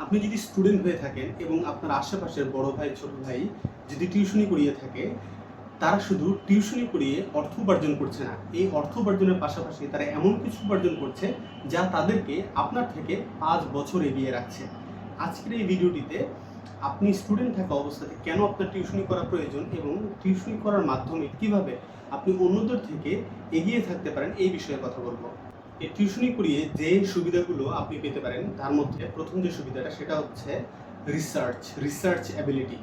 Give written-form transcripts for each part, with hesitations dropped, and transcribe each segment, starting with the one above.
আপনি যদি স্টুডেন্ট হয়ে থাকেন এবং আপনার আশেপাশের বড় ভাই ছোট ভাই যদি টিউশনি করিয়ে থাকে, তারা শুধু টিউশনি করিয়ে অর্থ উপার্জন করছে না, এই অর্থ উপার্জনের পাশাপাশি তারা এমন কিছু উপার্জন করছে যা তাদেরকে আপনার থেকে 5 বছর এগিয়ে রাখছে। আজকের এই ভিডিওটিতে আপনি স্টুডেন্ট থাকা অবস্থাতে কেন আপনার টিউশনি করা প্রয়োজন এবং টিউশনি করার মাধ্যমে কিভাবে আপনি অন্যদের থেকে এগিয়ে থাকতে পারেন এই বিষয়ে কথা বলবো। এই টিউশনি করিয়ে যে সুবিধাগুলো আপনি পেতে পারেন তার মধ্যে প্রথম যে সুবিধাটা সেটা হচ্ছে রিসার্চ অ্যাবিলিটি।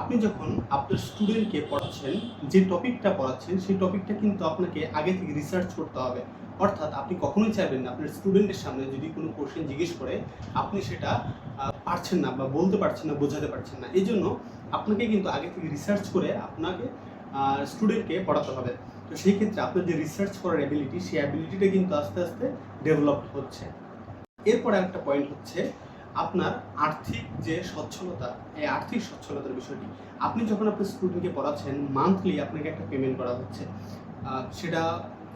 আপনি যখন আপনার স্টুডেন্টকে পড়াচ্ছেন, যে টপিকটা পড়াচ্ছেন সেই টপিকটা কিন্তু আপনাকে আগে থেকে রিসার্চ করতে হবে। অর্থাৎ আপনি কখনোই চাইবেন না আপনার স্টুডেন্টের সামনে যদি কোনো কোশ্চেন জিজ্ঞেস করে আপনি সেটা পারছেন না বা বলতে পারছেন না, বোঝাতে পারছেন না। এই জন্য আপনাকে কিন্তু আগে থেকে রিসার্চ করে আপনাকে স্টুডেন্টকে পড়াতে হবে। তো সেই ক্ষেত্রে আপনার যে রিসার্চ করার অ্যাবিলিটি, সেই অ্যাবিলিটিটা কিন্তু আস্তে আস্তে ডেভেলপ হচ্ছে। এরপরে একটা পয়েন্ট হচ্ছে আপনার আর্থিক যে সচ্ছলতা, এই আর্থিক সচ্ছলতার বিষয়টি। আপনি যখন আপনার স্টুডেন্টকে পড়াচ্ছেন, মান্থলি আপনাকে একটা পেমেন্ট করা হচ্ছে। সেটা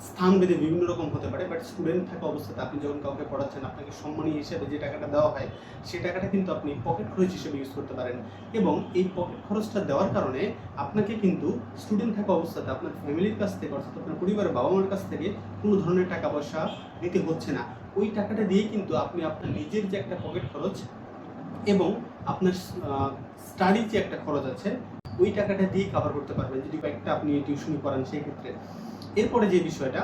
স্থান ভেদে বিভিন্ন রকম হতে পারে, বাট স্টুডেন্ট থাকা অবস্থাতে আপনি যখন কাউকে পড়াচ্ছেন, আপনাকে সম্মানী হিসেবে যে টাকাটা দেওয়া হয় সেই টাকাটা কিন্তু আপনি পকেট খরচ হিসেবে ইউজ করতে পারেন। এবং এই পকেট খরচটা দেওয়ার কারণে আপনাকে কিন্তু স্টুডেন্ট থাকা অবস্থাতে আপনার ফ্যামিলির কাছ থেকে, অর্থাৎ আপনার পরিবারের বাবা মার কাছ থেকে কোনো ধরনের টাকা পয়সা দিতে হচ্ছে না। ওই টাকাটা দিয়ে কিন্তু আপনি আপনার নিজের যে একটা পকেট খরচ এবং আপনার স্টাডি যে একটা খরচ আছে ওই টাকাটা দিয়ে কভার করতে পারবেন যদি কয়েকটা আপনি টিউশনি করান সেই ক্ষেত্রে। এরপরে যে বিষয়টা,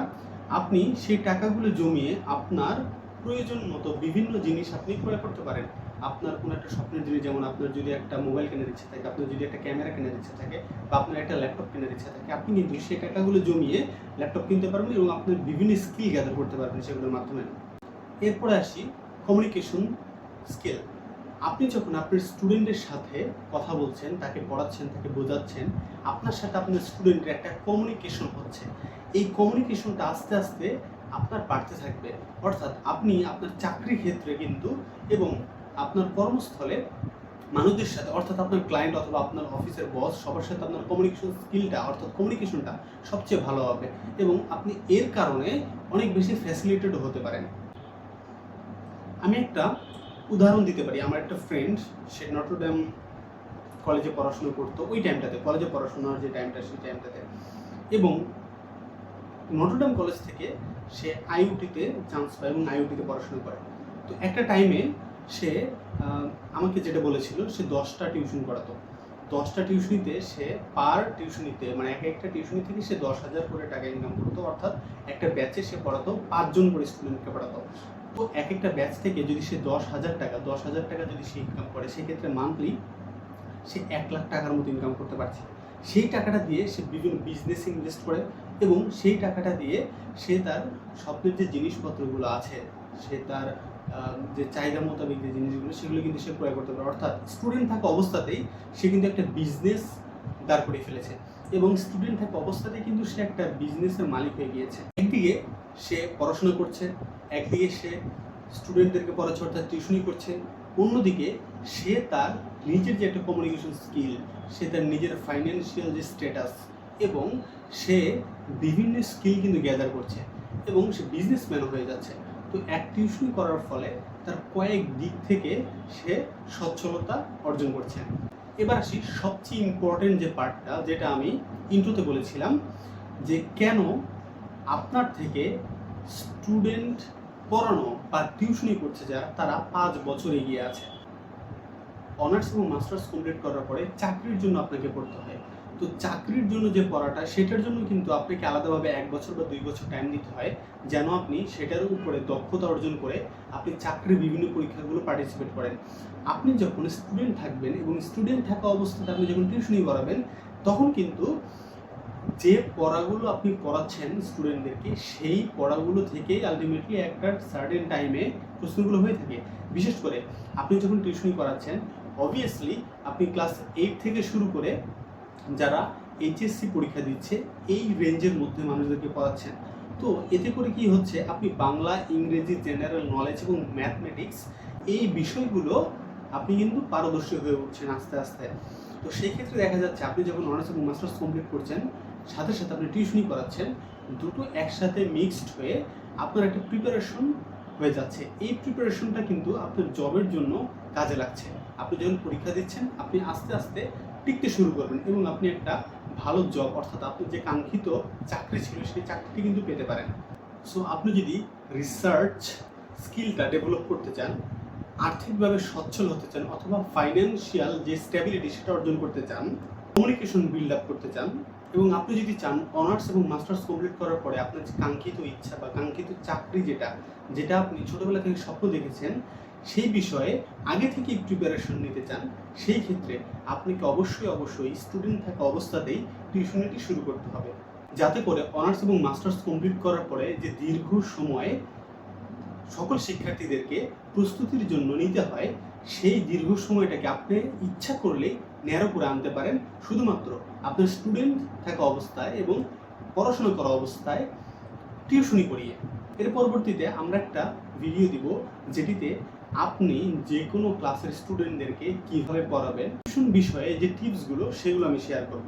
আপনি সেই টাকাগুলো জমিয়ে আপনার প্রয়োজন মতো বিভিন্ন জিনিস আপনি ক্রয় করতে পারেন। আপনার কোনো একটা স্বপ্নের জিনিস, যেমন আপনার যদি একটা মোবাইল কেনার ইচ্ছা থাকে, আপনার যদি একটা ক্যামেরা কেনার ইচ্ছা থাকে, বা আপনার একটা ল্যাপটপ কেনার ইচ্ছা থাকে, আপনি কিন্তু সেই টাকাগুলো জমিয়ে ল্যাপটপ কিনতে পারবেন এবং আপনার বিভিন্ন স্কিল গ্যাদার করতে পারবেন সেগুলোর মাধ্যমে। এরপরে আসি কমিউনিকেশন স্কিল। আপনি যখন আপনার স্টুডেন্টের সাথে কথা বলছেন, তাকে পড়াচ্ছেন, তাকে বোঝাচ্ছেন, আপনার সাথে আপনার স্টুডেন্টের একটা কমিউনিকেশন হচ্ছে। এই কমিউনিকেশনটা আস্তে আস্তে আপনার বাড়তে থাকবে। অর্থাৎ আপনি আপনার চাকরি ক্ষেত্রে কিন্তু এবং আপনার কর্মস্থলে মানুষদের সাথে, অর্থাৎ আপনার ক্লায়েন্ট অথবা আপনার অফিসের বস, সবার সাথে আপনার কমিউনিকেশন স্কিলটা অর্থাৎ কমিউনিকেশনটা সবচেয়ে ভালো হবে এবং আপনি এর কারণে অনেক বেশি ফ্যাসিলিটেড হতে পারেন। আমি একটা উদাহরণ দিতে পারি। আমার একটা ফ্রেন্ড, সে নটরডেম কলেজে পড়াশোনা করতো ওই টাইমটাতে, কলেজে পড়াশোনার যে টাইমটা সেই টাইমটাতে, এবং নটরডেম কলেজ থেকে সে আইইউটিতে চান্স পায় এবং আইইউটিতে পড়াশোনা করে। তো একটা টাইমে সে আমাকে যেটা বলেছিল, সে 10টা টিউশন করাতো। 10টা টিউশনিতে সে পার টিউশনিতে মানে একটা টিউশনি থেকে সে 10,000 করে টাকা ইনকাম করতো। অর্থাৎ একটা ব্যাচে সে পড়াতো 5 জন করে স্টুডেন্টকে পড়াতো। তো একটা ব্যাচ থেকে যদি সে 10,000 টাকা যদি সে ইনকাম করে, সেক্ষেত্রে মান্থলি সে 1 লাখ টাকার মতো ইনকাম করতে পারছে। সেই টাকাটা দিয়ে সে বিভিন্ন বিজনেসে ইনভেস্ট করে এবং সেই টাকাটা দিয়ে সে তার স্বপ্নের যে জিনিসপত্রগুলো আছে, সে তার যে চাহিদা মোতাবেক যে জিনিসগুলো সেগুলো কিন্তু সে ক্রয় করতে পারে। অর্থাৎ স্টুডেন্ট থাকা অবস্থাতেই সে কিন্তু একটা বিজনেস দাঁড় করে ফেলেছে এবং স্টুডেন্ট থাকা অবস্থাতেই কিন্তু সে একটা বিজনেসের মালিক হয়ে গিয়েছে। একদিকে সে পড়াশোনা করছে, একদিকে সে স্টুডেন্টদেরকে পড়াচ্ছে অর্থাৎ টিউশনি করছে, অন্যদিকে সে তার নিজের যে একটা কমিউনিকেশন স্কিল, সে তার নিজের ফাইন্যান্সিয়াল যে স্ট্যাটাস এবং সে বিভিন্ন স্কিল কিন্তু গ্যাদার করছে এবং সে বিজনেসম্যান হয়ে যাচ্ছে। তো এক টিউশন করার ফলে তার কয়েক দিক থেকে সে সচ্ছলতা অর্জন করছে। এবার আসি সবচেয়ে ইম্পর্টেন্ট যে পার্টটা, যেটা আমি ইন্ট্রোতে বলেছিলাম, যে কেন আপনার থেকে স্টুডেন্ট পড়ানো বা টিউশনি করছে যারা, তারা 5 বছর এগিয়ে আছে। অনার্স এবং মাস্টার্স কমপ্লিট করার পরে চাকরির জন্য আপনাকে পড়তে হয়। তো চাকরির জন্য যে পড়াটা, সেটার জন্য কিন্তু আপনাকে আলাদাভাবে 1 বছর বা 2 বছর টাইম দিতে হয়, যেন আপনি সেটার উপরে দক্ষতা অর্জন করে আপনি চাকরির বিভিন্ন পরীক্ষাগুলো পার্টিসিপেট করেন। আপনি যখন স্টুডেন্ট থাকবেন এবং স্টুডেন্ট থাকা অবস্থাতে আপনি যখন টিউশনি করাবেন, তখন কিন্তু যে পড়াগুলো আপনি পড়াচ্ছেন স্টুডেন্টদেরকে, সেই পড়াগুলো থেকেই আলটিমেটলি একটা সার্টেন টাইমে প্রশ্নগুলো হয়ে থাকে। বিশেষ করে আপনি যখন টিউশনি করাচ্ছেন, অবভিয়াসলি আপনি ক্লাস 8 থেকে শুরু করে যারা এইচএসসি পরীক্ষা দিচ্ছে এই রেঞ্জের মধ্যে মানুষদেরকে পড়াচ্ছেন। তো এতে করে কি হচ্ছে, আপনি বাংলা, ইংরেজি, জেনারেল নলেজ এবং ম্যাথমেটিক্স এই বিষয়গুলো আপনি কিন্তু পারদর্শী হয়ে উঠছেন আস্তে আস্তে। তো সেই ক্ষেত্রে দেখা যাচ্ছে আপনি যখন অনার্স এবং মাস্টার্স কমপ্লিট করছেন, সাথে সাথে আপনি টিউশনি করাচ্ছেন, দুটো একসাথে মিক্সড হয়ে আপনার একটা প্রিপারেশন হয়ে যাচ্ছে। এই প্রিপারেশনটা কিন্তু আপনার জবের জন্য কাজে লাগছে। আপনি যখন পরীক্ষা দিচ্ছেন আপনি আস্তে আস্তে টিকতে শুরু করবেন এবং আপনি একটা ভালো জব অর্থাৎ আপনার যে কাঙ্ক্ষিত চাকরি ছিল সেই চাকরিটি কিন্তু পেতে পারেন। সো আপনি যদি রিসার্চ স্কিলটা ডেভেলপ করতে চান, আর্থিকভাবে সচ্ছল হতে চান অথবা ফাইন্যান্সিয়াল যে স্ট্যাবিলিটি সেটা অর্জন করতে চান, কমিউনিকেশন বিল্ড আপ করতে চান এবং আপনি যদি চান অনার্স এবং মাস্টার্স কমপ্লিট করার পরে আপনার যে কাঙ্ক্ষিত ইচ্ছা বা কাঙ্ক্ষিত চাকরি যেটা আপনি ছোটবেলা থেকে স্বপ্ন দেখেছেন সেই বিষয়ে আগে থেকেই প্রিপারেশন নিতে চান, সেই ক্ষেত্রে আপনাকে অবশ্যই স্টুডেন্ট থাকা অবস্থাতেই টিউশনিটি শুরু করতে হবে, যাতে করে অনার্স এবং মাস্টার্স কমপ্লিট করার পরে যে দীর্ঘ সময় সকল শিক্ষার্থীদেরকে প্রস্তুতির জন্য নিতে হয় সেই দীর্ঘ সময়টাকে আপনি ইচ্ছা করলেই ন্যারো করে আনতে পারেন শুধুমাত্র আপনার স্টুডেন্ট থাকা অবস্থায় এবং পড়াশোনা করা অবস্থায় টিউশনি করিয়ে। এর পরবর্তীতে আমরা একটা ভিডিও দিব যেটিতে আপনি যে কোনো ক্লাসের স্টুডেন্টদেরকে কিভাবে পড়াবেন, টিউশন বিষয়ে যে টিপসগুলো সেগুলো আমি শেয়ার করব।